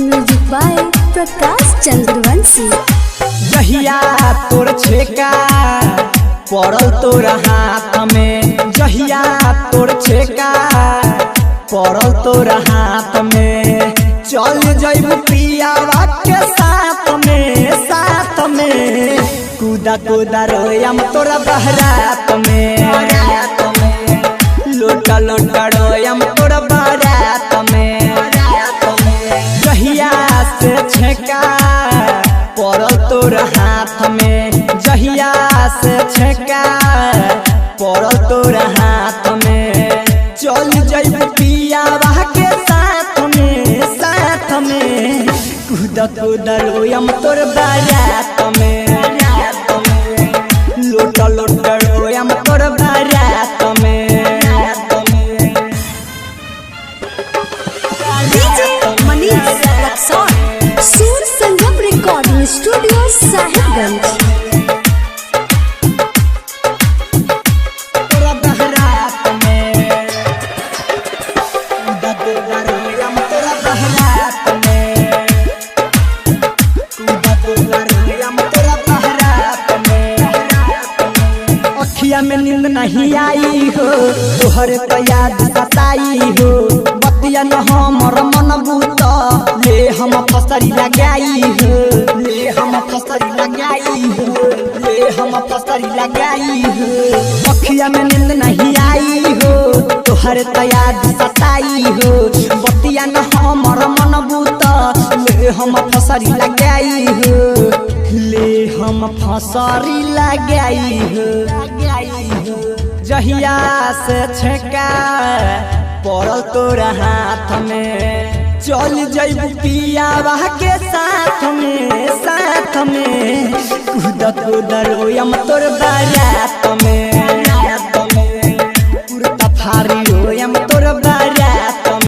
Music by Prakash Chandravanshi. जहिया तोर छेका पड़ल तोर हाथ में, जहिया तोर छेका पड़ल तोर हाथ में, चल जइबू पियावा के साथ में कूदा कूदा रोयम तोरा बहरात में, लोटा लोटा रोयम तोरा बहरात में। जहिया से छेका पड़ल तोर हाथ में, जहिया से छेका पड़ल तोर हाथ में, चल जइबू पियावा के साथ में कूदा कूदा रोयम तोर बारात में, लोटा लोटा रोयम तोर बारात में। डीजे मनीष रक्सौल, सूर संगम रिकॉर्डिंग स्टूडियो साहिबगंज। में नींद नहीं आई हो तोहर तो याद सताई हो, बतिया न हमर मन बूत ले हम फसरी लगाई हो, ले हम फसरी लगाई हो, ले हम फसरी लगाई हो। अखिया में नींद नहीं आई हो तोहर तो याद सताई हो, बतिया न हमर मन बूत ले हम फसरी लगाई हो, ले हम फसरी लगाई हो। जहिया से छेका पड़ल तोर हाथ में, चल जइबू पियावा के साथ में कूदा कूदा रोयम तोर बारात में।